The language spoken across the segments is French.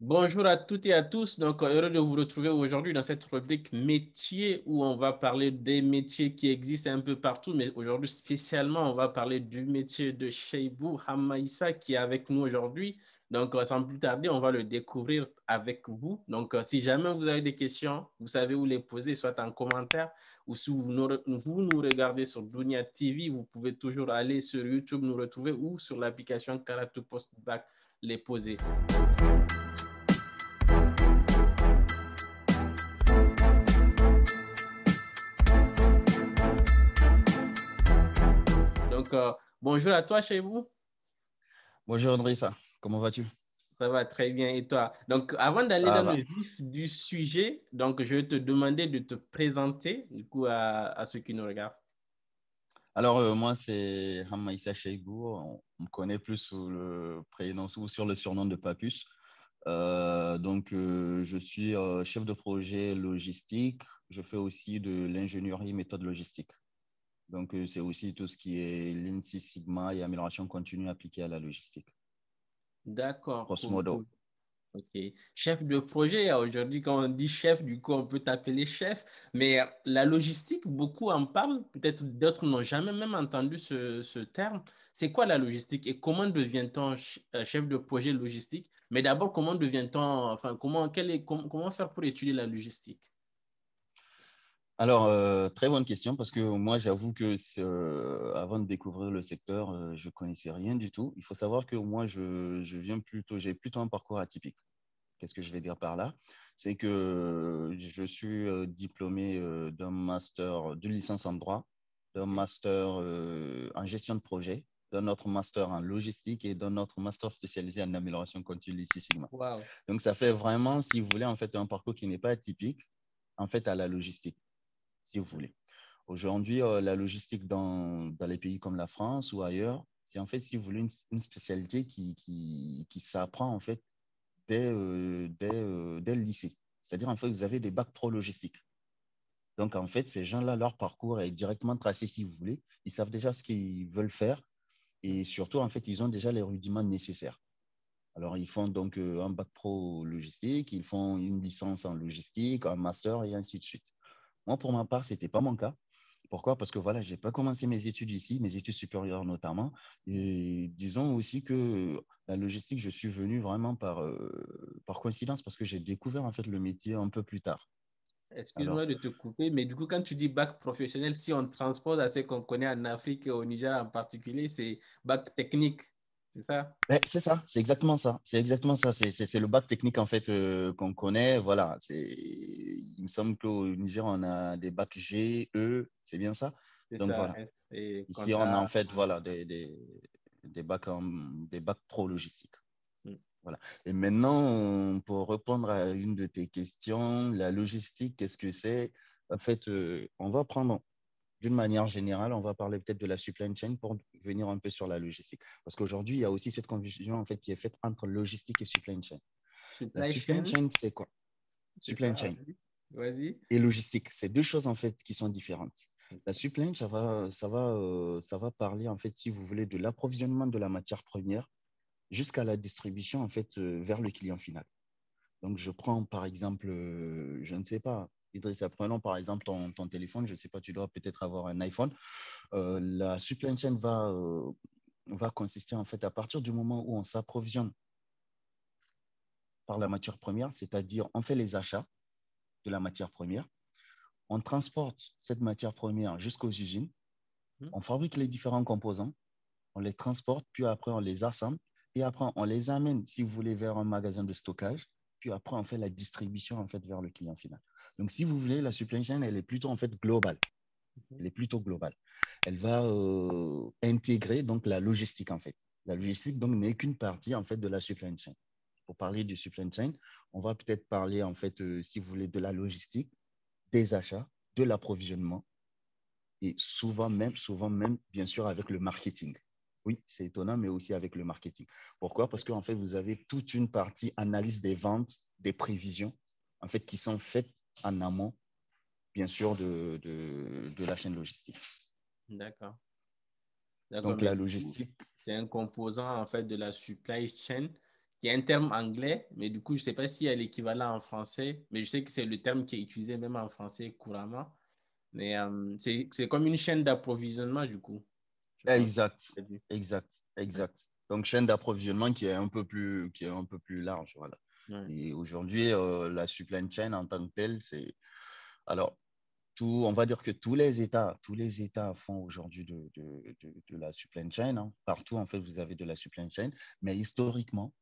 Bonjour à toutes et à tous. Donc, heureux de vous retrouver aujourd'hui dans cette rubrique métier où on va parler des métiers qui existent un peu partout, mais aujourd'hui spécialement, on va parler du métier de Cheibou Hamaïssa qui est avec nous aujourd'hui. Donc, sans plus tarder, on va le découvrir avec vous. Donc, si jamais vous avez des questions, vous savez où les poser, soit en commentaire ou si vous nous regardez sur Dunia TV, vous pouvez toujours aller sur YouTube nous retrouver ou sur l'application Karatu Post Back les poser. Donc, bonjour à toi chez vous. Bonjour Andrissa, comment vas-tu? Ça va très bien. Et toi? Donc, avant d'aller Ça dans le va. vif du sujet, donc, je vais te demander de te présenter, du coup, à ceux qui nous regardent. Alors, moi, c'est Hamaïssa Cheibou. On me connaît plus sous le prénom ou sur le surnom de Papus. Je suis chef de projet logistique. Je fais aussi de l'ingénierie méthode logistique. C'est aussi tout ce qui est Lean Six Sigma et amélioration continue appliquée à la logistique, D'accord, grosso cool, modo. cool. OK. Chef de projet, aujourd'hui, quand on dit chef, du coup, on peut t'appeler chef, mais la logistique, beaucoup en parlent, peut-être d'autres n'ont jamais même entendu ce terme. C'est quoi la logistique et comment devient-on chef de projet logistique? Mais d'abord, comment devient-on, enfin, comment faire pour étudier la logistique? Alors, très bonne question parce que moi, j'avoue que avant de découvrir le secteur, je connaissais rien du tout. Il faut savoir que moi, je viens plutôt, j'ai plutôt un parcours atypique. Qu'est-ce que je vais dire par là? C'est que je suis diplômé d'un master, d'une licence en droit, d'un master en gestion de projet, d'un autre master en logistique et d'un autre master spécialisé en amélioration continue Six Sigma. Wow. Donc, ça fait vraiment, si vous voulez, en fait, un parcours qui n'est pas atypique, en fait, à la logistique, si vous voulez. Aujourd'hui, la logistique dans les pays comme la France ou ailleurs, c'est en fait, si vous voulez, une spécialité qui s'apprend en fait dès le lycée. C'est-à-dire, en fait, vous avez des bacs pro logistique. Donc, en fait, ces gens-là, leur parcours est directement tracé, si vous voulez. Ils savent déjà ce qu'ils veulent faire et surtout, en fait, ils ont déjà les rudiments nécessaires. Alors, ils font donc un bac pro logistique, ils font une licence en logistique, un master et ainsi de suite. Moi, pour ma part, ce n'était pas mon cas. Pourquoi? Parce que voilà, je n'ai pas commencé mes études ici, mes études supérieures notamment. Et disons aussi que la logistique, je suis venu vraiment par coïncidence parce que j'ai découvert en fait le métier un peu plus tard. Alors, Excuse-moi de te couper, mais du coup, quand tu dis bac professionnel, si on transpose à ce qu'on connaît en Afrique et au Niger en particulier, c'est bac technique, c'est ça? c'est ça, c'est exactement ça. C'est exactement ça. C'est le bac technique en fait qu'on connaît. Voilà, il me semble qu'au Niger, on a des bacs G, E, c'est bien ça. C'est Donc ça. voilà. Et Ici, on a en compta. fait voilà, des bacs pro logistique. Voilà. Et maintenant, pour répondre à une de tes questions, la logistique, qu'est-ce que c'est? En fait, on va prendre d'une manière générale, on va parler peut-être de la supply chain pour venir un peu sur la logistique. Parce qu'aujourd'hui, il y a aussi cette confusion en fait qui est faite entre logistique et supply chain. La Supply supply chain, chain, c'est quoi? c'est Supply ça, chain vas-y. Vas-y. et logistique, c'est deux choses en fait qui sont différentes. La supply chain, ça va parler en fait, si vous voulez, de l'approvisionnement de la matière première jusqu'à la distribution en fait vers le client final. Donc, je prends par exemple, je ne sais pas, Idrissa, prenons par exemple ton téléphone, je ne sais pas, tu dois peut-être avoir un iPhone. La supply chain va consister en fait à partir du moment où on s'approvisionne par la matière première, c'est-à-dire on fait les achats de la matière première, on transporte cette matière première jusqu'aux usines, Mhm. on fabrique les différents composants, on les transporte, puis après on les assemble, et après on les amène, si vous voulez, vers un magasin de stockage, puis après on fait la distribution en fait vers le client final. Donc si vous voulez, la supply chain, elle est plutôt en fait globale. Elle est plutôt globale. Elle va intégrer donc la logistique en fait. La logistique donc n'est qu'une partie en fait de la supply chain. Pour parler du supply chain, on va peut-être parler en fait, si vous voulez, de la logistique, des achats, de l'approvisionnement et souvent même, bien sûr, avec le marketing. Oui, c'est étonnant, mais aussi avec le marketing. Pourquoi? Parce qu'en fait, vous avez toute une partie analyse des ventes, des prévisions, en fait, qui sont faites en amont, bien sûr, de la chaîne logistique. D'accord. D'accord, Donc, mais la du coup, logistique, c'est un composant en fait de la supply chain Il y a un terme anglais, mais du coup, je ne sais pas s'il y a l'équivalent en français, mais je sais que c'est le terme qui est utilisé même en français couramment. Mais c'est comme une chaîne d'approvisionnement, du coup, je pense. Exact, Ouais. exact, exact. Donc, chaîne d'approvisionnement qui est un peu plus large, voilà. Ouais. Et aujourd'hui, la supply chain en tant que telle, c'est… Alors, on va dire que tous les États font aujourd'hui de la supply chain, hein. Partout, en fait, vous avez de la supply chain. Mais historiquement,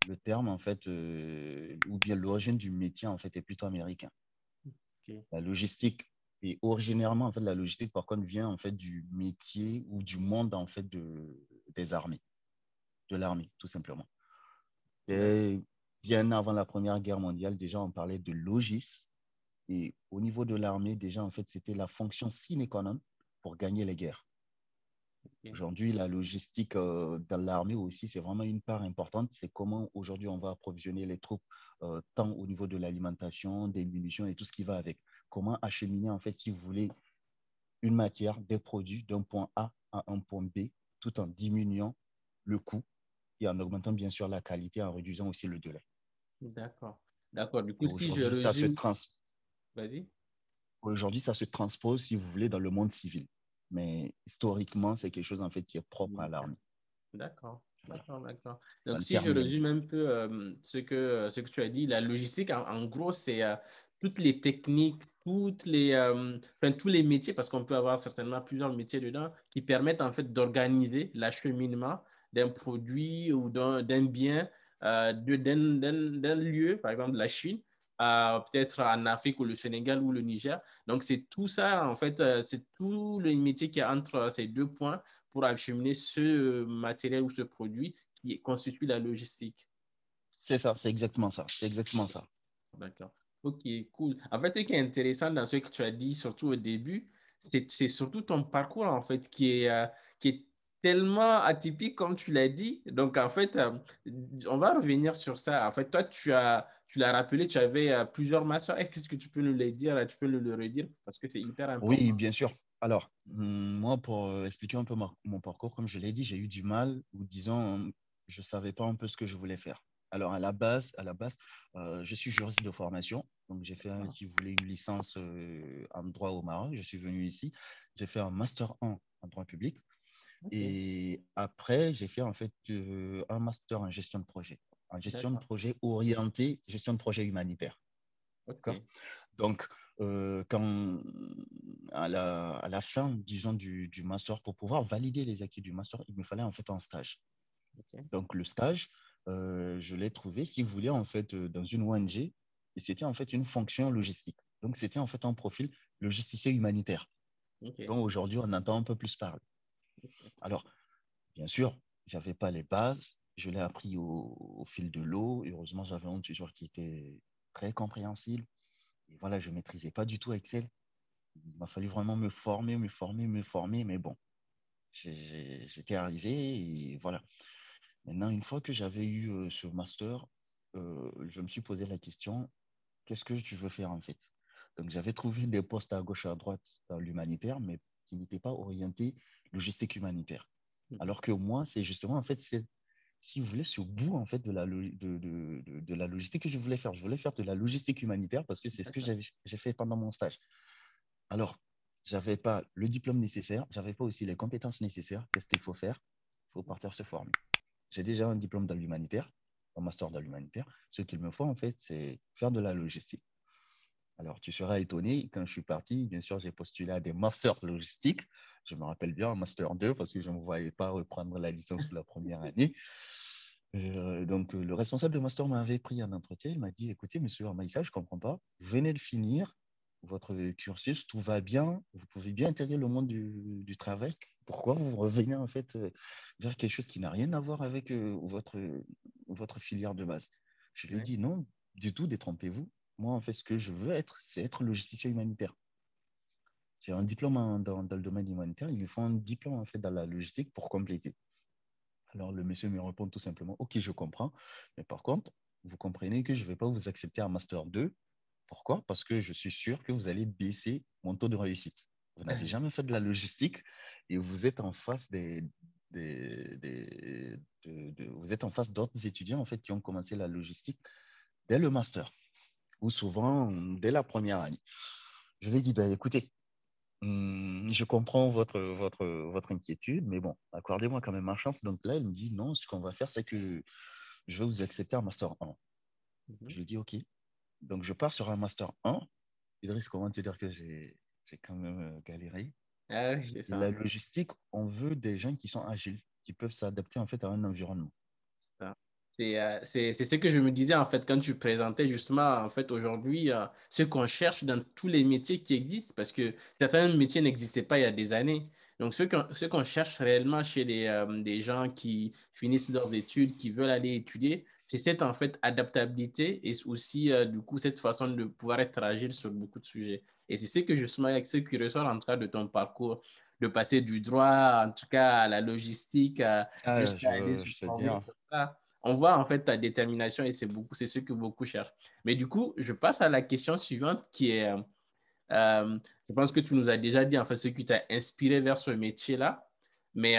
le terme, en fait, ou bien l'origine du métier, en fait, est plutôt américain. Ok. La logistique, et originairement, en fait, la logistique, par contre, vient, en fait, du métier ou du monde, en fait, des armées, de l'armée, tout simplement. D'accord. Et bien avant la Première Guerre mondiale, déjà, on parlait de logis. Et au niveau de l'armée, déjà, en fait, c'était la fonction sine qua non pour gagner les guerres. Ok. Aujourd'hui, la logistique dans l'armée aussi, c'est vraiment une part importante. C'est comment aujourd'hui on va approvisionner les troupes, tant au niveau de l'alimentation, des munitions et tout ce qui va avec. Comment acheminer, en fait, si vous voulez, une matière, des produits d'un point A à un point B, tout en diminuant le coût et en augmentant bien sûr la qualité, en réduisant aussi le délai. D'accord. D'accord. Du Et coup, si je aujourd'hui, résume, vas-y. aujourd'hui, ça se transpose, si vous voulez, dans le monde civil. Mais historiquement, c'est quelque chose en fait qui est propre à l'armée. D'accord, Voilà. d'accord, d'accord. Dans Donc, le si je terme même. résume un peu ce que tu as dit, la logistique, en gros, c'est toutes les techniques, enfin, tous les métiers, parce qu'on peut avoir certainement plusieurs métiers dedans, qui permettent en fait d'organiser l'acheminement d'un produit ou d'un bien d'un lieu, par exemple la Chine, peut-être en Afrique ou le Sénégal ou le Niger. Donc, c'est tout ça, en fait, c'est tout le métier qui est entre ces deux points pour acheminer ce matériel ou ce produit qui constitue la logistique. C'est ça, c'est exactement ça. C'est exactement ça. D'accord. Ok, cool. En fait, ce qui est intéressant dans ce que tu as dit, surtout au début, c'est surtout ton parcours, en fait, qui est tellement atypique, comme tu l'as dit. Donc, en fait, on va revenir sur ça. En fait, toi, tu l'as rappelé, tu avais plusieurs masters. Est-ce que tu peux nous les dire, tu peux nous le redire, parce que c'est hyper Oui, important. bien sûr. Alors, moi, pour expliquer un peu mon parcours, comme je l'ai dit, j'ai eu du mal, ou disons, je ne savais pas un peu ce que je voulais faire. Alors, à la base, je suis juriste de formation. Donc, j'ai fait, D'accord. si vous voulez, une licence en droit au Maroc. Je suis venu ici. J'ai fait un master 1 en droit public. Ok, Et après, j'ai fait en fait un master en gestion de projet. En gestion de d'accord. projet orienté, gestion de projet humanitaire. Ok, D'accord. Donc, quand, à la fin, disons, du master, pour pouvoir valider les acquis du master, il me fallait en fait un stage. ok, Donc, le stage, je l'ai trouvé, si vous voulez, en fait, dans une ONG, et c'était en fait une fonction logistique. Donc, c'était en fait un profil logisticien humanitaire, ok. dont aujourd'hui, on entend un peu plus parler. Alors, bien sûr, je n'avais pas les bases, je l'ai appris au fil de l'eau. Heureusement, j'avais un tuteur qui était très compréhensible. Et voilà, je ne maîtrisais pas du tout Excel. Il m'a fallu vraiment me former, me former, me former, mais bon, j'étais arrivé et voilà. Maintenant, une fois que j'avais eu ce master, je me suis posé la question, qu'est-ce que tu veux faire en fait? Donc, j'avais trouvé des postes à gauche et à droite dans l'humanitaire, mais qui n'étaient pas orientés logistique humanitaire. Mhm. Alors que moi, c'est justement, en fait, c'est, si vous voulez, ce bout, en fait, de la logistique que je voulais faire. Je voulais faire de la logistique humanitaire parce que c'est ce que D'accord. j'ai fait pendant mon stage. Alors, j'avais pas le diplôme nécessaire, j'avais pas aussi les compétences nécessaires. Qu'est-ce qu'il faut faire? Il faut partir se former. J'ai déjà un diplôme dans l'humanitaire, un master dans l'humanitaire. Ce qu'il me faut, en fait, c'est faire de la logistique. Alors, tu seras étonné, quand je suis parti, bien sûr, j'ai postulé à des masters logistiques. Je me rappelle bien, un master 2 parce que je ne me voyais pas reprendre la licence pour la première année. Donc, le responsable de master m'avait pris un entretien. Il m'a dit, écoutez, monsieur Amaïssa, je ne comprends pas. Vous venez de finir votre cursus, tout va bien, vous pouvez bien intégrer le monde du travail. Pourquoi vous revenez en fait vers quelque chose qui n'a rien à voir avec votre filière de base? Je lui ai Ouais. dit non, du tout, détrompez-vous. Moi, en fait, ce que je veux être, c'est être logisticien humanitaire. J'ai un diplôme dans le domaine humanitaire. Il me faut un diplôme en fait dans la logistique pour compléter. Alors, le monsieur me répond tout simplement, OK, je comprends. Mais par contre, vous comprenez que je ne vais pas vous accepter en Master 2. Pourquoi? Parce que je suis sûr que vous allez baisser mon taux de réussite. Vous n'avez jamais fait de la logistique et vous êtes en face vous êtes en face d'autres étudiants en fait qui ont commencé la logistique dès le master ou souvent dès la première année. Je lui ai dit, ben, écoutez, je comprends votre inquiétude, mais bon, accordez-moi quand même ma chance. Donc là, il me dit, non, ce qu'on va faire, c'est que je vais vous accepter en master 1. Je Mhm. lui dis, OK. Donc, je pars sur un master 1. Idriss, comment te dire que j'ai quand même galéré. Ah oui, c'est Et ça. la logistique, on veut des gens qui sont agiles, qui peuvent s'adapter en fait à un environnement. Ça. C'est ce que je me disais en fait quand tu présentais justement en fait aujourd'hui ce qu'on cherche dans tous les métiers qui existent parce que certains métiers n'existaient pas il y a des années. Donc ce qu'on cherche réellement chez des gens qui finissent leurs études, qui veulent aller étudier, c'est cette en fait adaptabilité et aussi du coup cette façon de pouvoir être agile sur beaucoup de sujets. Et c'est ce que justement avec ce qui ressort en tout cas de ton parcours, de passer du droit en tout cas à la logistique Ah, jusqu'à aller se je te dis, former sur ça. On voit en fait ta détermination et c'est ce que beaucoup cherchent. Mais du coup, je passe à la question suivante qui est, je pense que tu nous as déjà dit en fait ce qui t'a inspiré vers ce métier-là. Mais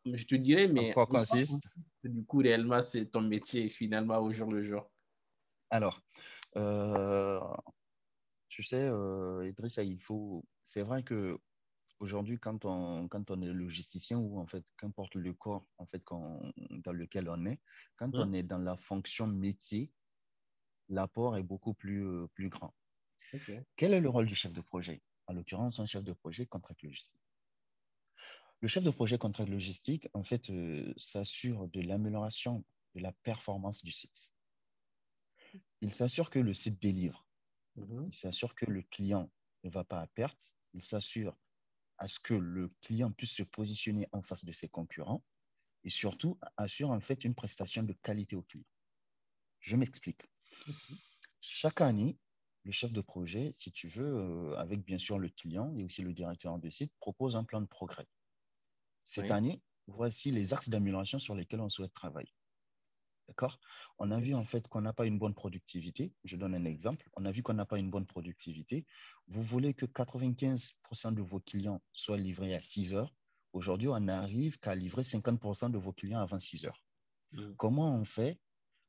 je te dirais, en mais quoi en quoi consiste? consiste du coup réellement c'est ton métier finalement au jour le jour? Alors, euh, tu sais, Idrissa, c'est vrai que aujourd'hui, quand on est logisticien ou en fait, qu'importe le corps en fait, dans lequel on est, quand Hmm. on est dans la fonction métier, l'apport est beaucoup plus grand. Ok. Quel est le rôle du chef de projet? En l'occurrence, un chef de projet contract logistique. Le chef de projet contract logistique, en fait, s'assure de l'amélioration de la performance du site. Il s'assure que le site délivre. Mhm. Il s'assure que le client ne va pas à perte. Il s'assure à ce que le client puisse se positionner en face de ses concurrents et surtout assure en fait une prestation de qualité au client. Je m'explique. Chaque année, le chef de projet, si tu veux, avec bien sûr le client et aussi le directeur de site, propose un plan de progrès. Cette Oui. année, voici les axes d'amélioration sur lesquels on souhaite travailler. D'accord? On a Ok. vu en fait qu'on n'a pas une bonne productivité. Je donne un exemple. On a vu qu'on n'a pas une bonne productivité. Vous voulez que 95% de vos clients soient livrés à 6 heures. Aujourd'hui, on n'arrive qu'à livrer 50% de vos clients avant 6 heures. Hmm. Comment on fait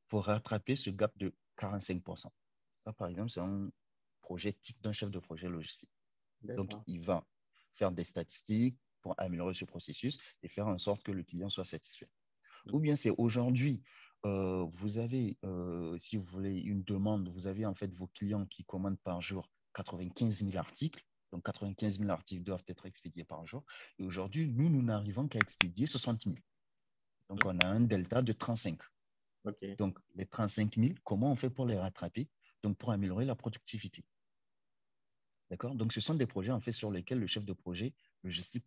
pour rattraper ce gap de 45%? Ça, par exemple, c'est un projet type d'un chef de projet logistique. Donc, D'accord. il va faire des statistiques pour améliorer ce processus et faire en sorte que le client soit satisfait. Ou Hmm. bien c'est aujourd'hui, vous avez, si vous voulez, une demande, vous avez en fait vos clients qui commandent par jour 95 000 articles. Donc 95 000 articles doivent être expédiés par jour. Et aujourd'hui, nous n'arrivons qu'à expédier 60 000. Donc on a un delta de 35. Ok. Donc les 35 000, comment on fait pour les rattraper? Donc pour améliorer la productivité. D'accord? Donc ce sont des projets en fait sur lesquels le chef de projet logistique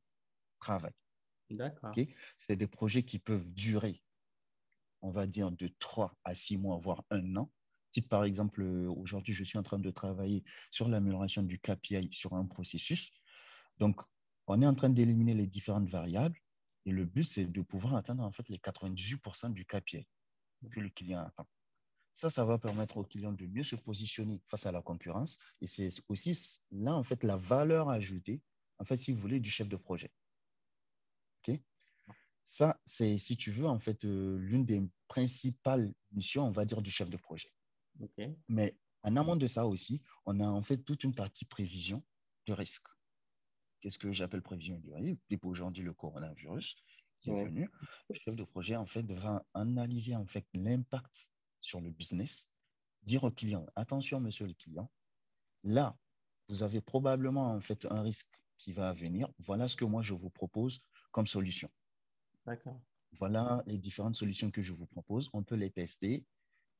travaille. D'accord. Ok. C'est des projets qui peuvent durer, on va dire, de 3 à 6 mois, voire un an. Si par exemple, aujourd'hui, je suis en train de travailler sur l'amélioration du KPI sur un processus. Donc, on est en train d'éliminer les différentes variables et le but, c'est de pouvoir atteindre en fait les 98% du KPI que le client attend. Ça va permettre au client de mieux se positionner face à la concurrence et c'est aussi là, en fait, la valeur ajoutée, en fait, si vous voulez, du chef de projet. OK? Ça, c'est, si tu veux, en fait, l'une des principales missions, on va dire, du chef de projet. Ok. Mais en amont de ça aussi, on a en fait toute une partie prévision de risque. Qu'est-ce que j'appelle prévision du risque? Depuis aujourd'hui, le coronavirus qui est Oui. venu, le chef de projet, en fait, va analyser, en fait, l'impact sur le business, dire au client, attention, monsieur le client, là, vous avez probablement, en fait, un risque qui va venir. Voilà ce que moi, je vous propose comme solution. D'accord. Voilà les différentes solutions que je vous propose. On peut les tester,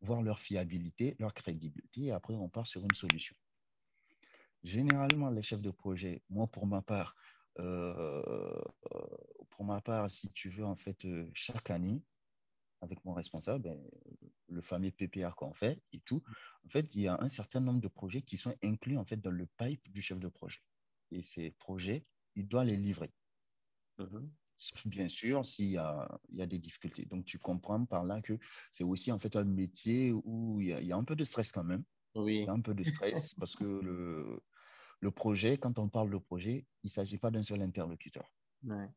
voir leur fiabilité, leur crédibilité, et après, on part sur une solution. Généralement, les chefs de projet, moi, euh, pour ma part, si tu veux, en fait, chaque année, avec mon responsable, ben, le fameux PPR qu'on fait et tout, en fait, il y a un certain nombre de projets qui sont inclus, en fait, dans le pipe du chef de projet. Et ces projets, il doit les livrer. Mhm. Sauf bien sûr il y a des difficultés. Donc, tu comprends par là que c'est aussi en fait un métier où il y a un peu de stress quand même. Il y Oui. a un peu de stress parce que le projet, quand on parle de projet, il ne s'agit pas d'un seul interlocuteur. Ouais.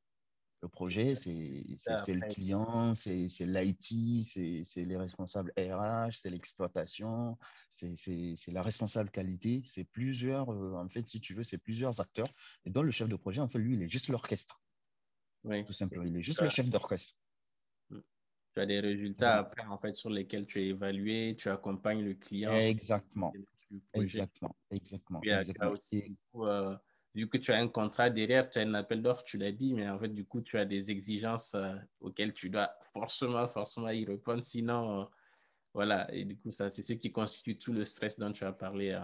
Le projet, c'est le Après, client, c'est l'IT, c'est les responsables RH, c'est l'exploitation, c'est la responsable qualité. C'est plusieurs, en fait, si tu veux, c'est plusieurs acteurs. Et donc, le chef de projet, en fait, lui, il est juste l'orchestre, oui. tout simplement. Il est Tu juste le as, chef d'orchestre. tu as des résultats Donc, après, en fait, sur lesquels tu es évalué, tu accompagnes le client sur exactement, le projet. exactement, exactement, Puis, tu as exactement. aussi, du coup, vu que tu as un contrat derrière, tu as un appel d'offres, tu l'as dit, mais en fait, du coup, tu as des exigences auxquelles tu dois forcément y répondre. Sinon, voilà. Et du coup, ça, c'est ce qui constitue tout le stress dont tu as parlé.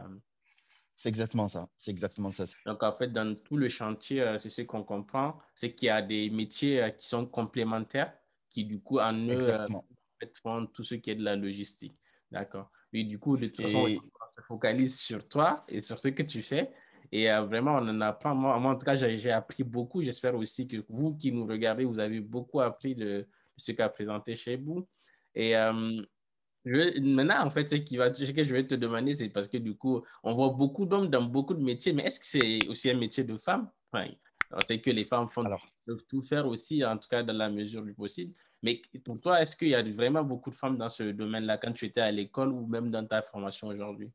C'est exactement ça. C'est exactement ça. Donc, en fait, dans tout le chantier, c'est ce qu'on comprend, c'est qu'il y a des métiers qui sont complémentaires, qui, du coup, en eux, Exactement. en fait, font tout ce qui est de la logistique. D'accord. Et du coup, de toute façon, Et on se focalise sur toi et sur ce que tu fais. Et vraiment, on en apprend. Moi, en tout cas, j'ai appris beaucoup. J'espère aussi que vous qui nous regardez, vous avez beaucoup appris de ce qu'a présenté chez vous. Et maintenant, en fait, ce que je vais te demander, c'est parce que du coup, on voit beaucoup d'hommes dans beaucoup de métiers, mais est-ce que c'est aussi un métier de femme? Enfin, on sait que les femmes alors, peuvent tout faire aussi, en tout cas dans la mesure du possible. Mais pour toi, est-ce qu'il y a vraiment beaucoup de femmes dans ce domaine-là quand tu étais à l'école ou même dans ta formation aujourd'hui?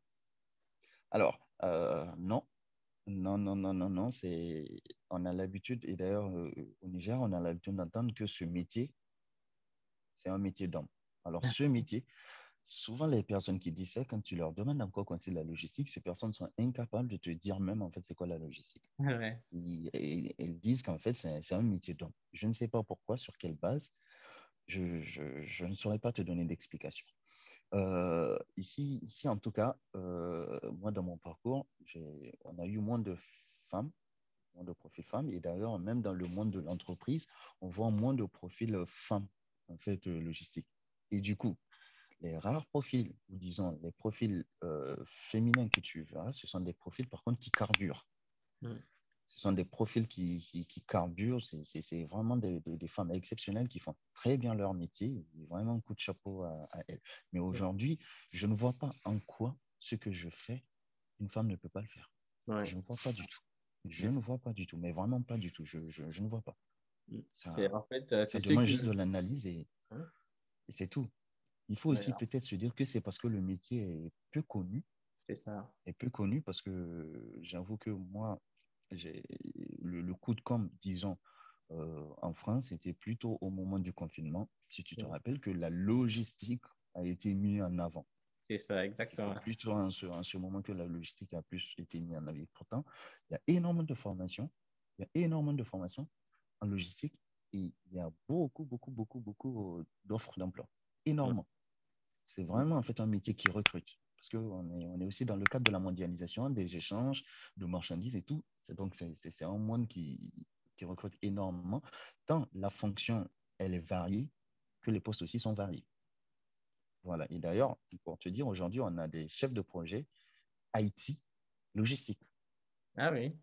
non, non, non, non, non, non. On a l'habitude, et d'ailleurs, au Niger, on a l'habitude d'entendre que ce métier, c'est un métier d'homme. Alors, ce métier, souvent, les personnes qui disent ça, quand tu leur demandes en quoi consiste la logistique, ces personnes sont incapables de te dire même, en fait, c'est quoi la logistique. Ouais. Elles disent qu'en fait, c'est un métier d'homme. Je ne sais pas pourquoi, sur quelle base, je ne saurais pas te donner d'explication. Ici, en tout cas, moi, dans mon parcours, on a eu moins de femmes, moins de profils femmes, et d'ailleurs, même dans le monde de l'entreprise, on voit moins de profils femmes, en fait, logistiques. Et du coup, les rares profils, ou disons les profils féminins que tu verras, ce sont des profils, par contre, qui carburent. Mm. Ce sont des profils qui carburent. C'est vraiment des femmes exceptionnelles qui font très bien leur métier. Vraiment, un coup de chapeau à elles. Mais aujourd'hui, je ne vois pas en quoi ce que je fais, une femme ne peut pas le faire. Ouais. Je ne vois pas du tout. Je Yes. ne vois pas du tout, mais vraiment pas du tout. Je ne vois pas. Mm. Ça, En fait, c'est ça ce demande que... juste de l'analyse Hein? et c'est tout. Il faut Ouais, aussi peut-être se dire que c'est parce que le métier c'est ça. est peu connu parce que j'avoue que moi, j'ai le coup de com', disons, en France, c'était plutôt au moment du confinement, si tu te Mm. rappelles, que la logistique a été mise en avant. C'est ça, C'était exactement. plutôt en ce moment que la logistique a plus été mise en avant. Pourtant, il y a énormément de formations, il y a énormément de formations en logistique et il y a beaucoup, beaucoup, beaucoup, beaucoup d'offres d'emploi. Mm. Énormément. C'est Mm. vraiment en fait un métier qui recrute. Parce qu'on est aussi dans le cadre de la mondialisation, des échanges de marchandises et tout. C'est un monde qui recrute énormément, tant la fonction, elle est variée, que les postes aussi sont variés. Voilà. Et d'ailleurs, pour te dire, aujourd'hui, on a des chefs de projet IT, logistique, Ah oui.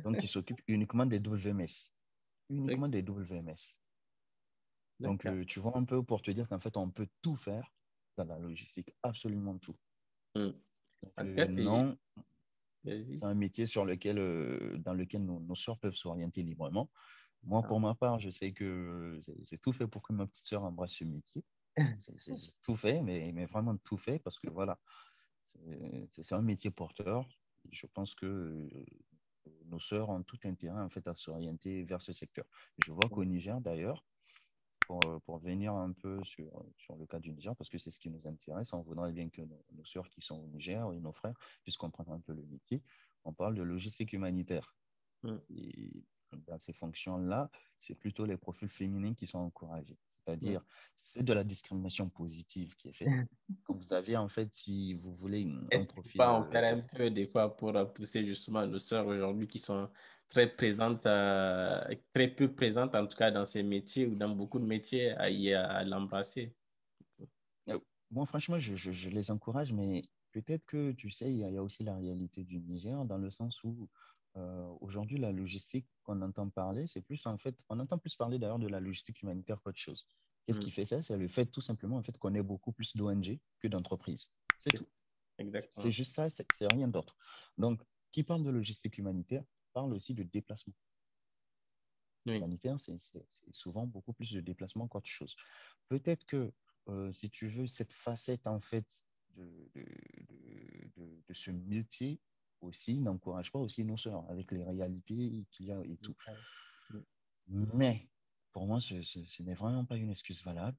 donc qui s'occupent uniquement des WMS. Uniquement des WMS. Donc, D'accord. tu vois un peu pour te dire qu'en fait, on peut tout faire dans la logistique, absolument tout. Mm. Donc, En tout cas, c'est... non, Vas-y. c'est un métier dans lequel nos sœurs peuvent s'orienter librement. Moi, Ah. pour ma part, je sais que j'ai tout fait pour que ma petite sœur embrasse ce métier. J'ai tout fait, mais vraiment tout fait, parce que voilà, c'est un métier porteur. Je pense que nos sœurs ont tout intérêt en fait à s'orienter vers ce secteur. Je vois qu'au Niger, d'ailleurs, pour venir un peu sur le cas du Niger, parce que c'est ce qui nous intéresse. On voudrait bien que nos sœurs qui sont au Niger et nos frères puissent comprendre un peu le métier. On parle de logistique humanitaire. Mm. Et dans ces fonctions-là, c'est plutôt les profils féminins qui sont encouragés. Mm. C'est-à-dire, c'est de la discrimination positive qui est faite. Quand vous avez, en fait, si vous voulez un Est-ce qu'il ne faut profil pas en faire un peu des fois pour pousser justement nos sœurs aujourd'hui qui sont très présentes, très peu présentes en tout cas dans ces métiers ou dans beaucoup de métiers à l'embrasser? euh, moi, franchement, je les encourage, mais peut-être que, tu sais, il y a aussi la réalité du Niger, dans le sens où aujourd'hui, la logistique qu'on entend parler, c'est plus, en fait, on entend plus parler d'ailleurs de la logistique humanitaire qu'autre chose. Qu'est-ce Mm. qui fait ça? C'est le fait, tout simplement, en fait, qu'on ait beaucoup plus d'ONG que d'entreprises. C'est C'est tout. ça, C'est exactement. juste ça, c'est rien d'autre. Donc, qui parle de logistique humanitaire parle aussi de déplacement. Oui. Humanitaire, c'est souvent beaucoup plus de déplacement qu'autre chose. Peut-être que, si tu veux, cette facette, en fait, de, de, de ce métier aussi n'encourage pas aussi nos sœurs avec les réalités qu'il y a et tout. Mais pour moi, ce n'est vraiment pas une excuse valable.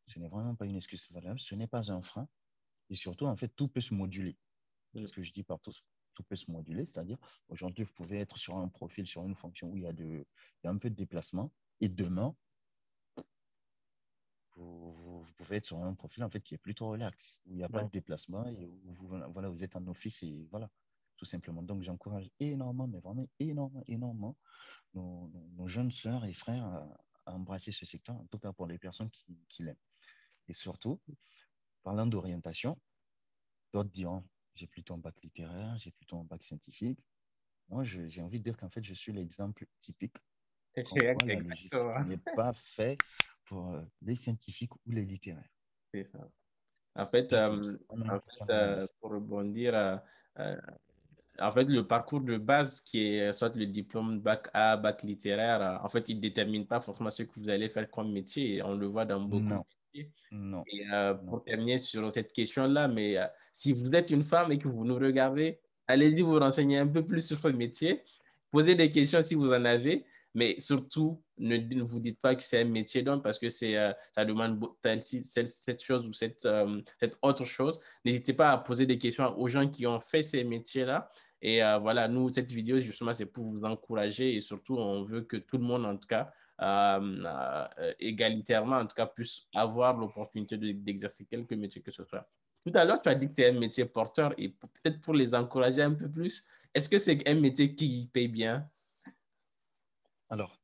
Ce n'est vraiment pas une excuse valable. Ce n'est pas un frein. Et surtout, en fait, tout peut se moduler. C'est ce que je dis partout. Tout peut se moduler. C'est-à-dire, aujourd'hui, vous pouvez être sur un profil, sur une fonction où il y a un peu de déplacement. Et demain, vous pouvez être sur un profil en fait, qui est plutôt relax, où il n'y a pas Ouais. de déplacement et où voilà, vous êtes en office et voilà, tout simplement. Donc, j'encourage énormément, mais vraiment énormément, énormément nos jeunes sœurs et frères à embrasser ce secteur, en tout cas pour les personnes qui l'aiment. Et surtout, parlant d'orientation, d'autres diront, j'ai plutôt un bac littéraire, j'ai plutôt un bac scientifique. Moi, j'ai envie de dire qu'en fait, je suis l'exemple typique comme quoi la logistique Exactement. n'est pas faite pour les scientifiques ou les littéraires. C'est ça. En fait, Du tout. C'est vraiment une question d'analyse. pour rebondir, euh, en fait, le parcours de base qui est soit le diplôme bac A, bac littéraire, en fait, il ne détermine pas forcément ce que vous allez faire comme métier. Et on le voit dans beaucoup de Non, métiers. non, Et non. pour terminer sur cette question-là, mais si vous êtes une femme et que vous nous regardez, allez-y vous renseigner un peu plus sur votre métier. Posez des questions si vous en avez, mais surtout, ne vous dites pas que c'est un métier d'homme parce que ça demande cette chose ou cette autre chose. N'hésitez pas à poser des questions aux gens qui ont fait ces métiers-là. Et voilà, nous, cette vidéo, justement, c'est pour vous encourager et surtout, on veut que tout le monde, en tout cas, égalitairement, en tout cas, puisse avoir l'opportunité d'exercer quelque métier que ce soit. Tout à l'heure, tu as dit que tu es un métier porteur et peut-être pour les encourager un peu plus, est-ce que c'est un métier qui paye bien? Alors,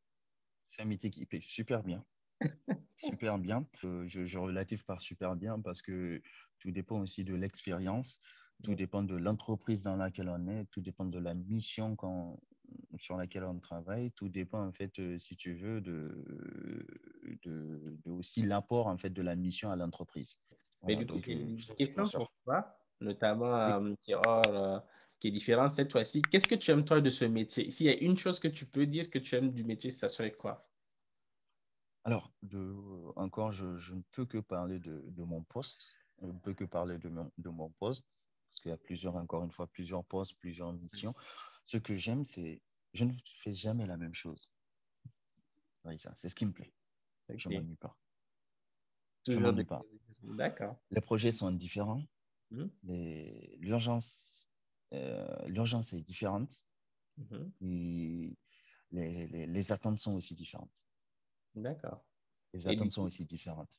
c'est un métier qui paye super bien. Super bien. Je relative par super bien parce que tout dépend aussi de l'expérience, tout dépend de l'entreprise dans laquelle on est, tout dépend de la mission sur laquelle on travaille, tout dépend en fait, si tu veux, de aussi l'apport en fait de la mission à l'entreprise. Mais Voilà, du coup, donc j'ai une je question rassure. pour toi, notamment Oui. qui est différente cette fois-ci. Qu'est-ce que tu aimes toi de ce métier? S'il y a une chose que tu peux dire que tu aimes du métier, ça serait quoi? Alors, encore, je ne peux que parler de mon poste. Je ne peux que parler de mon poste, parce qu'il y a plusieurs, encore une fois, plusieurs postes, plusieurs missions. Ce que j'aime, c'est je ne fais jamais la même chose. Oui, ça, c'est ce qui me plaît. Je Ok. m'ennuie pas. Je Toujours m'ennuie des... pas. D'accord. Les projets sont différents. Mhm. L'urgence est différente Mhm. et les attentes sont aussi différentes. D'accord. Les Et du attentes sont coup, aussi différentes.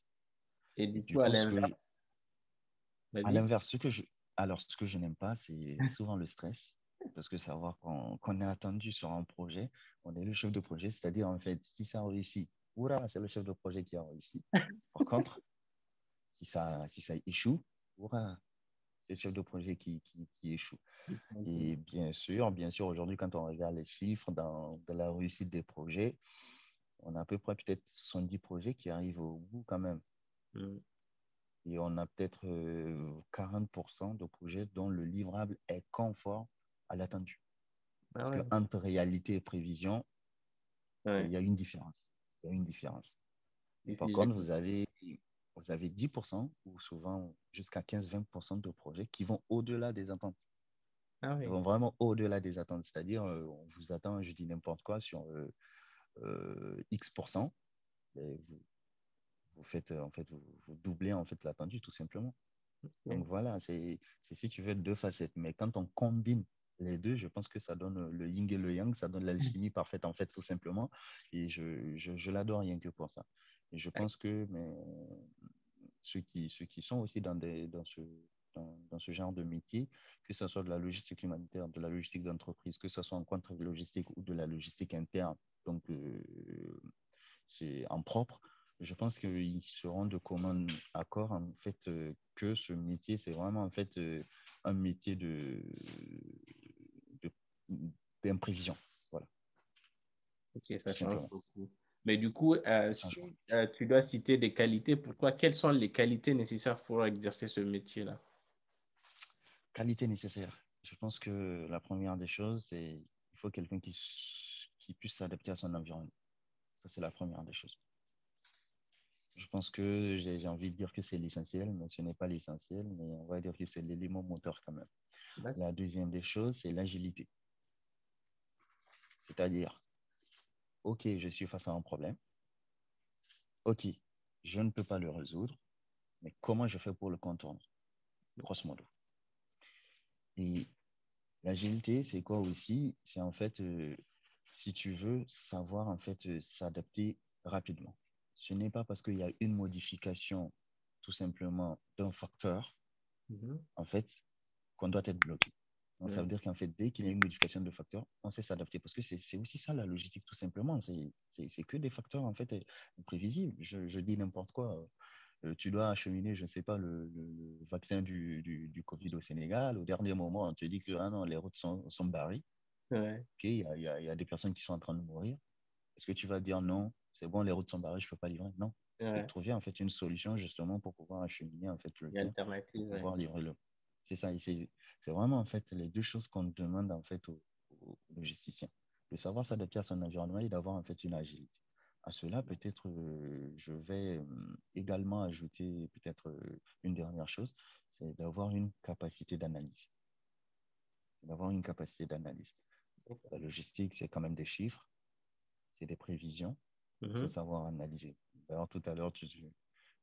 et Et du du coup, à coup, l'inverse, à vas-y. l'inverse, ce que je n'aime pas, c'est souvent le stress. Parce que savoir qu'on est attendu sur un projet, on est le chef de projet, c'est-à-dire en fait, si ça réussit, oula, c'est le chef de projet qui a réussi. Par contre, si ça échoue, oula, c'est le chef de projet qui échoue. Et bien sûr, aujourd'hui, quand on regarde les chiffres dans la réussite des projets, on a à peu près peut-être 70 projets qui arrivent au bout quand même. Mhm. Et on a peut-être 40% de projets dont le livrable est conforme à l'attendu. Ah Parce que ouais. entre réalité et prévision, il Ouais. y a une différence. Il y a une différence. Par Ici, contre, vous avez 10% ou souvent jusqu'à 15-20% de projets qui vont au-delà des attentes. Ah Ils oui. vont vraiment au-delà des attentes. C'est-à-dire, on vous attend, je dis n'importe quoi, sur X%. Et vous faites, en fait, vous doublez en fait l'attendu tout simplement. Ok. Donc voilà, c'est si tu veux deux facettes. Mais quand on combine les deux, je pense que ça donne le yin et le yang, ça donne l'alchimie parfaite en fait tout simplement. Et je l'adore rien que pour ça. Et je pense que mais, ceux qui sont aussi dans ce genre de métier, que ce soit de la logistique humanitaire, de la logistique d'entreprise, que ce soit en contre-logistique ou de la logistique interne, donc c'est en propre, je pense qu'ils seront de commun accord en fait que ce métier, c'est vraiment en fait un métier de- d'imprévision. Voilà, Ok, tout ça change simplement. beaucoup. Mais du coup, Ça change pas. si tu dois citer des qualités pour toi, quelles sont les qualités nécessaires pour exercer ce métier-là? Qualité nécessaire. Je pense que la première des choses, c'est il faut quelqu'un qui puisse s'adapter à son environnement. Ça, c'est la première des choses. Je pense que j'ai envie de dire que c'est l'essentiel, mais ce n'est pas l'essentiel, mais on va dire que c'est l'élément moteur quand même. D'accord. La deuxième des choses, c'est l'agilité. C'est-à-dire, OK, je suis face à un problème. OK, je ne peux pas le résoudre, mais comment je fais pour le contourner, grosso modo. Et l'agilité, c'est quoi aussi? C'est en fait, si tu veux, savoir en fait s'adapter rapidement. Ce n'est pas parce qu'il y a une modification tout simplement d'un facteur, Mhm. en fait, qu'on doit être bloqué. Donc, ça Ouais. veut dire qu'en fait, dès qu'il y a une modification de facteur, on sait s'adapter parce que c'est aussi ça la logistique, tout simplement. C'est que des facteurs, en fait, imprévisibles. Je dis n'importe quoi. Tu dois acheminer, je ne sais pas, le vaccin du Covid au Sénégal. Au dernier moment, on te dit que ah non, les routes sont barrées. Ouais. Ok, il y a des personnes qui sont en train de mourir. Est-ce que tu vas dire non, c'est bon, les routes sont barrées, je ne peux pas livrer? Non. Il faut Ouais. trouver en fait une solution justement pour pouvoir acheminer en fait le Une bien, pour alternative, ouais. pouvoir livrer le. C'est ça, c'est vraiment en fait les deux choses qu'on demande en fait aux logisticiens. De savoir s'adapter à son environnement et d'avoir en fait une agilité. À cela, peut-être, je vais également ajouter peut-être une dernière chose, c'est d'avoir une capacité d'analyse. C'est d'avoir une capacité d'analyse. La logistique, c'est quand même des chiffres, c'est des prévisions. Il faut Mhm. savoir analyser. D'ailleurs, tout à l'heure,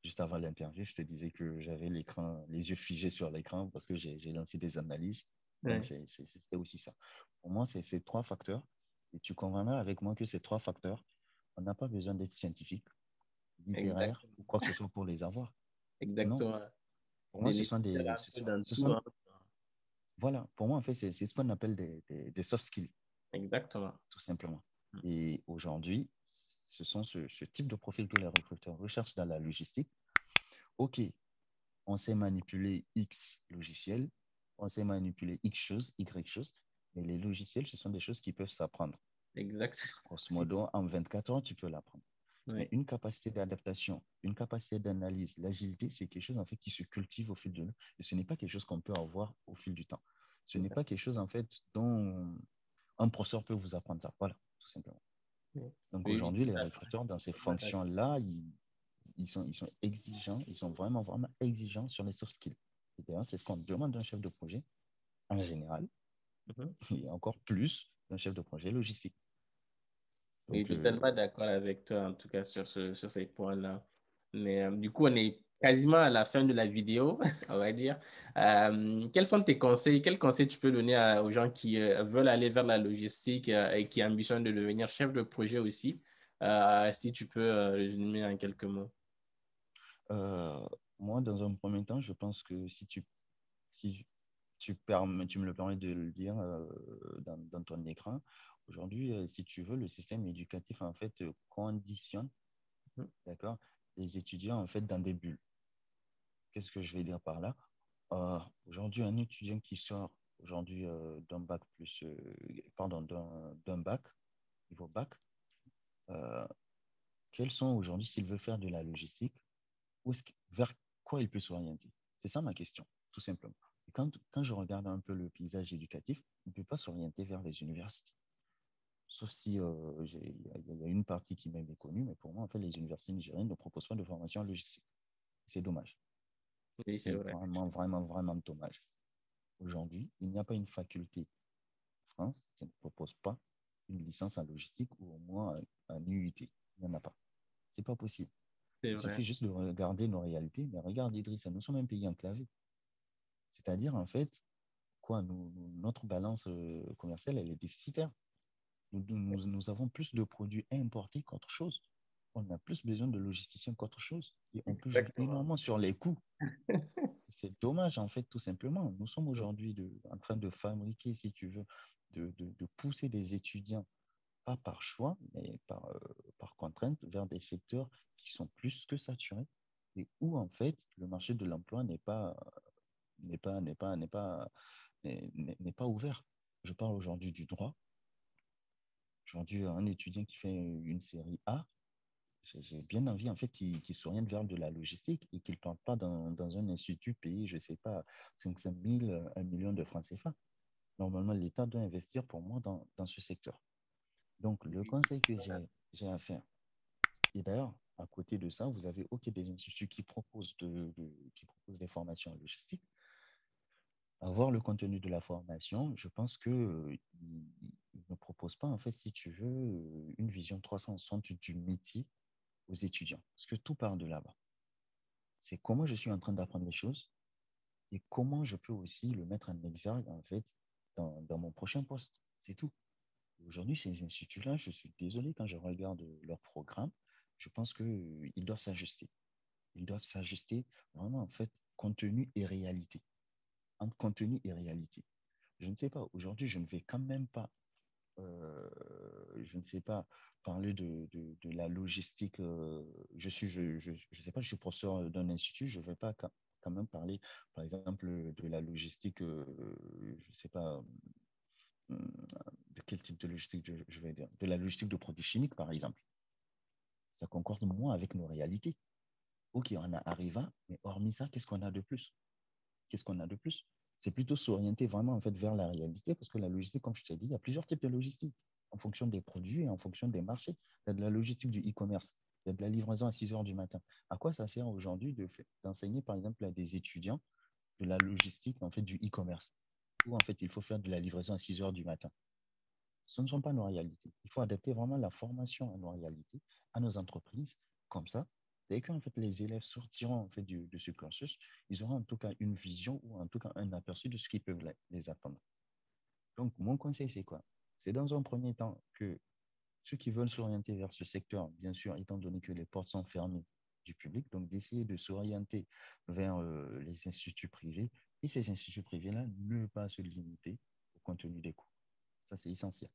juste avant l'interview, je te disais que j'avais l'écran, les yeux figés sur l'écran parce que j'ai lancé des analyses. Donc, Ouais. c'est aussi ça. Pour moi, c'est ces trois facteurs. Et tu conviendras avec moi que ces trois facteurs, on n'a pas besoin d'être scientifique, littéraire Exactement. ou quoi que ce soit pour les avoir. Non. Exactement. Pour moi, Les nécessaires un peu dans tout, hein. voilà, pour moi, en fait, c'est ce qu'on appelle des soft skills, Exactement. tout simplement. Et aujourd'hui, ce sont ce type de profil que les recruteurs recherchent dans la logistique. OK, on sait manipuler X logiciels, on sait manipuler X choses, Y choses, mais les logiciels, ce sont des choses qui peuvent s'apprendre. Exactement. Grosso modo, en 24 heures, tu peux l'apprendre. Mais Ouais. une capacité d'adaptation, une capacité d'analyse, l'agilité, c'est quelque chose en fait qui se cultive au fil de l'eau. Et ce n'est pas quelque chose qu'on peut avoir au fil du temps. Ce C'est n'est ça. pas quelque chose en fait dont un professeur peut vous apprendre ça. Voilà, tout simplement. Ouais. Donc Oui, oui, aujourd'hui, tout les à fait. recruteurs dans ces Totalement d'accord. fonctions-là, ils sont exigeants, ils sont vraiment, vraiment exigeants sur les soft skills. Et d'ailleurs, c'est ce qu'on demande d'un chef de projet en général, Mhm. et encore plus d'un chef de projet logistique. Oui, Donc, totalement d'accord avec toi, en tout cas, sur ces points-là. Mais du coup, on est quasiment à la fin de la vidéo, on va dire. Quels sont tes conseils? Quels conseils tu peux donner aux gens qui veulent aller vers la logistique et qui ambitionnent de devenir chef de projet aussi? Si tu peux résumer en quelques mots. euh, moi, dans un premier temps, je pense que si tu me le permets de le dire dans ton écran, aujourd'hui, si tu veux, le système éducatif, en fait, conditionne, Mhm. d'accord, les étudiants, en fait, dans des bulles. Qu'est-ce que je vais dire par là? Aujourd'hui, un étudiant qui sort aujourd'hui d'un bac plus, pardon, d'un bac, niveau bac, euh, quels sont aujourd'hui, s'il veut faire de la logistique, vers quoi il peut s'orienter? C'est ça ma question, tout simplement. Et quand je regarde un peu le paysage éducatif, il ne peut pas s'orienter vers les universités. Sauf si il y a une partie qui m'est méconnue, mais pour moi, en fait, les universités nigériennes ne proposent pas de formation en logistique. C'est dommage. Oui, c'est C'est vrai. vraiment, vraiment, vraiment dommage. Aujourd'hui, il n'y a pas une faculté en France qui ne propose pas une licence en logistique ou au moins un UUT. Il n'y en a pas. C'est pas possible. C'est Il vrai. suffit juste de regarder nos réalités. Mais regarde, Idriss, nous sommes un pays enclavé. C'est-à-dire, en fait, quoi, notre balance commerciale, elle est déficitaire. Nous avons plus de produits importés qu'autre chose. On a plus besoin de logisticiens qu'autre chose. Et on peut jouer Exactement. énormément sur les coûts. C'est dommage, en fait, tout simplement. Nous sommes aujourd'hui en train de fabriquer, si tu veux, de pousser des étudiants, pas par choix, mais par contrainte, vers des secteurs qui sont plus que saturés et où, en fait, le marché de l'emploi n'est pas, n'est pas, n'est pas, n'est pas ouvert. Je parle aujourd'hui du droit. Aujourd'hui, un étudiant qui fait une série A, j'ai bien envie en fait qu'il s'oriente vers de la logistique et qu'il ne parte pas dans un institut payé, je ne sais pas, 500 000, 1 million de francs CFA. Normalement, l'État doit investir pour moi dans ce secteur. Donc, le conseil que j'ai à faire, Et d'ailleurs, à côté de ça, vous avez OK, des instituts qui proposent, qui proposent des formations en logistique. Avoir le contenu de la formation, je pense que il ne propose pas, en fait, si tu veux, une vision 360 du métier aux étudiants. Parce que tout part de là-bas. C'est comment je suis en train d'apprendre les choses et comment je peux aussi le mettre en exergue, en fait, dans mon prochain poste. C'est tout. Aujourd'hui, ces instituts-là, je suis désolé, quand je regarde leur programme, je pense qu'ils doivent s'ajuster. Ils doivent s'ajuster vraiment, en fait, contenu et réalité. Entre contenu et réalité. Je ne sais pas, aujourd'hui, je ne vais quand même pas, euh, je ne sais pas, parler de la logistique. Je sais pas, je suis professeur d'un institut, je ne vais pas quand même parler, par exemple, de la logistique, je ne sais pas, de quel type de logistique je vais dire, de la logistique de produits chimiques, par exemple. Ça concorde moins avec nos réalités. Ok, on a Arriva, mais hormis ça, qu'est-ce qu'on a de plus? Qu'est-ce qu'on a de plus? C'est plutôt s'orienter vraiment en fait vers la réalité parce que la logistique, comme je t'ai dit, il y a plusieurs types de logistique en fonction des produits et en fonction des marchés. Il y a de la logistique du e-commerce, il y a de la livraison à 6 heures du matin. À quoi ça sert aujourd'hui d'enseigner par exemple à des étudiants de la logistique en fait du e-commerce où en fait il faut faire de la livraison à 6 heures du matin? Ce ne sont pas nos réalités. Il faut adapter vraiment la formation à nos réalités, à nos entreprises. Comme ça, dès que en fait, les élèves sortiront en fait, de ce cursus, ils auront en tout cas une vision ou en tout cas un aperçu de ce qui peut les attendre. Donc, mon conseil, c'est quoi? C'est dans un premier temps que ceux qui veulent s'orienter vers ce secteur, bien sûr, étant donné que les portes sont fermées du public, donc d'essayer de s'orienter vers les instituts privés. Et ces instituts privés-là, ne pas se limiter au contenu des cours. Ça, c'est essentiel.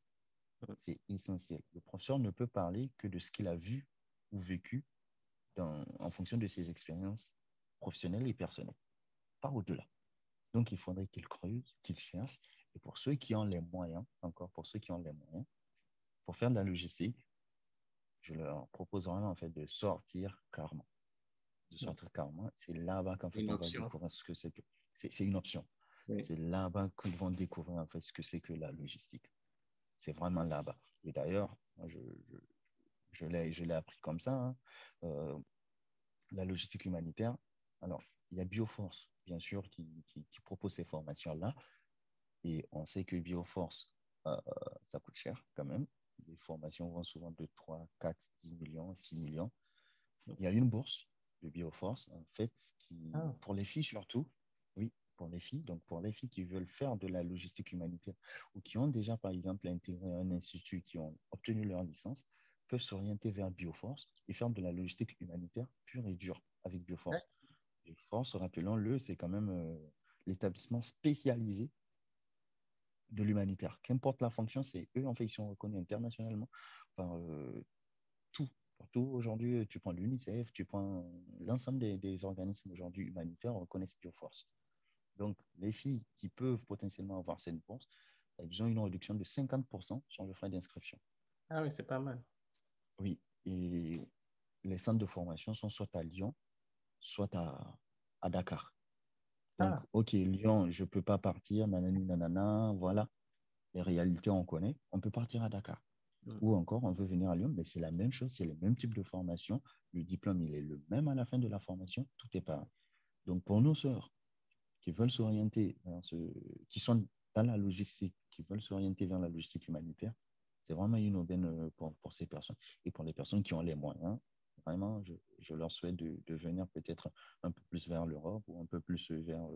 C'est essentiel. Le professeur ne peut parler que de ce qu'il a vu ou vécu en fonction de ses expériences professionnelles et personnelles, pas au-delà. Donc, il faudrait qu'il creuse, qu'il cherche. Et pour ceux qui ont les moyens, encore pour ceux qui ont les moyens, pour faire de la logistique, je leur propose vraiment en fait de sortir carrément. De sortir carrément. C'est là-bas qu'en fait Une on va option. découvrir ce que c'est que. C'est une option. Oui. C'est là-bas qu'ils vont découvrir en fait ce que c'est que la logistique. C'est vraiment là-bas. Et d'ailleurs, moi, je l'ai appris comme ça, hein. Euh, la logistique humanitaire. Alors, il y a Bioforce, bien sûr, qui propose ces formations-là. Et on sait que Bioforce, ça coûte cher quand même. Les formations vont souvent de 3, 4, 10 millions, 6 millions. Il y a une bourse de Bioforce, en fait, Ah, pour les filles surtout, oui, pour les filles, donc pour les filles qui veulent faire de la logistique humanitaire ou qui ont déjà, par exemple, intégré un institut, qui ont obtenu leur licence, peuvent s'orienter vers Bioforce et faire de la logistique humanitaire pure et dure avec ouais. Bioforce. Bioforce, rappelons-le, c'est quand même l'établissement spécialisé de l'humanitaire. Qu'importe la fonction, c'est eux, en fait, ils sont reconnus internationalement par tout. Partout aujourd'hui, tu prends l'UNICEF, tu prends l'ensemble des organismes aujourd'hui humanitaires reconnaissent Bioforce. Donc, les filles qui peuvent potentiellement avoir cette bourse, elles ont une réduction de 50% sur le frais d'inscription. Ah oui, c'est pas mal. Oui, et les centres de formation sont soit à Lyon, soit à Dakar. Donc, Ah, OK, Lyon, je ne peux pas partir, nanani, nanana, voilà, les réalités, on connaît. On peut partir à Dakar. mm. Ou encore, on veut venir à Lyon, mais c'est la même chose, c'est le même type de formation. Le diplôme, il est le même à la fin de la formation, tout est pareil. Donc, pour nos sœurs qui veulent s'orienter, qui sont dans la logistique, qui veulent s'orienter vers la logistique humanitaire, c'est vraiment une aubaine pour ces personnes. Et pour les personnes qui ont les moyens, vraiment, je leur souhaite de venir peut-être un peu plus vers l'Europe ou un peu plus vers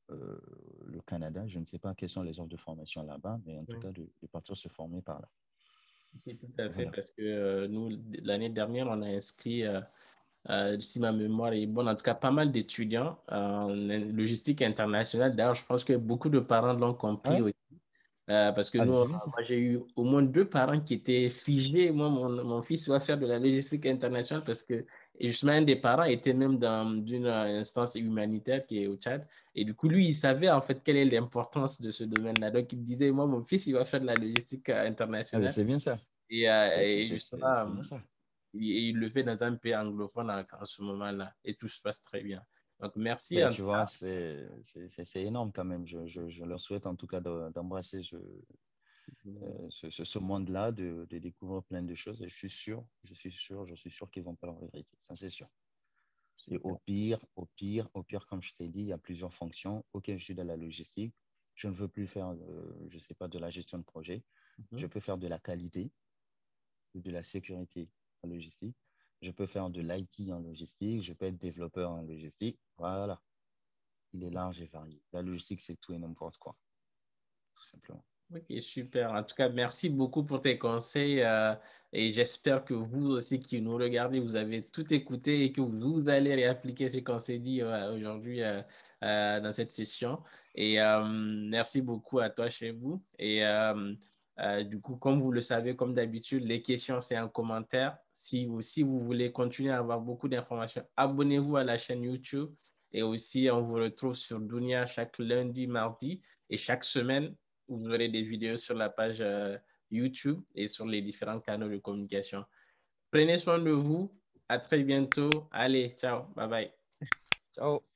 euh, le Canada. Je ne sais pas quelles sont les offres de formation là-bas, mais en tout Oui. cas, de partir se former par là. C'est tout à fait Voilà. parce que nous, l'année dernière, on a inscrit, si ma mémoire est bonne, en tout cas pas mal d'étudiants en logistique internationale. D'ailleurs, je pense que beaucoup de parents l'ont compris Ouais. aussi. Parce que Ah, nous, mais c'est bien ça. moi, j'ai eu au moins deux parents qui étaient figés. Moi, mon fils va faire de la logistique internationale parce que et justement, un des parents était même dans une instance humanitaire qui est au Tchad. Et du coup, lui, il savait en fait quelle est l'importance de ce domaine-là. Donc, il disait, moi, mon fils, il va faire de la logistique Ah, mais internationale. c'est bien ça. Et justement, C'est bien ça. il le fait dans un pays anglophone en ce moment-là. Et tout se passe très bien. Donc, merci Ben, en tu tout vois, c'est énorme quand même. Je leur souhaite en tout cas d'embrasser ce monde-là, de découvrir plein de choses. Et je suis sûr qu'ils vont pas le regretter. Ça, c'est sûr. Et au pire, comme je t'ai dit, il y a plusieurs fonctions. OK, je suis dans la logistique. Je ne veux plus faire, je sais pas, de la gestion de projet. Je Mhm. peux faire de la qualité ou de la sécurité en logistique. Je peux faire de l'IT en logistique. Je peux être développeur en logistique. Voilà. Il est large et varié. La logistique, c'est tout et n'importe quoi, tout simplement. Ok, super. En tout cas, merci beaucoup pour tes conseils et j'espère que vous aussi qui nous regardez, vous avez tout écouté et que vous allez réappliquer ce qu'on s'est dit aujourd'hui dans cette session. Et merci beaucoup à toi chez vous. Et du coup, comme vous le savez, comme d'habitude, les questions, c'est en commentaire. Si vous voulez continuer à avoir beaucoup d'informations, abonnez-vous à la chaîne YouTube. Et aussi, on vous retrouve sur Dunia chaque lundi, mardi et chaque semaine vous aurez des vidéos sur la page YouTube et sur les différents canaux de communication. Prenez soin de vous. À très bientôt. Allez, ciao. Bye bye. Ciao.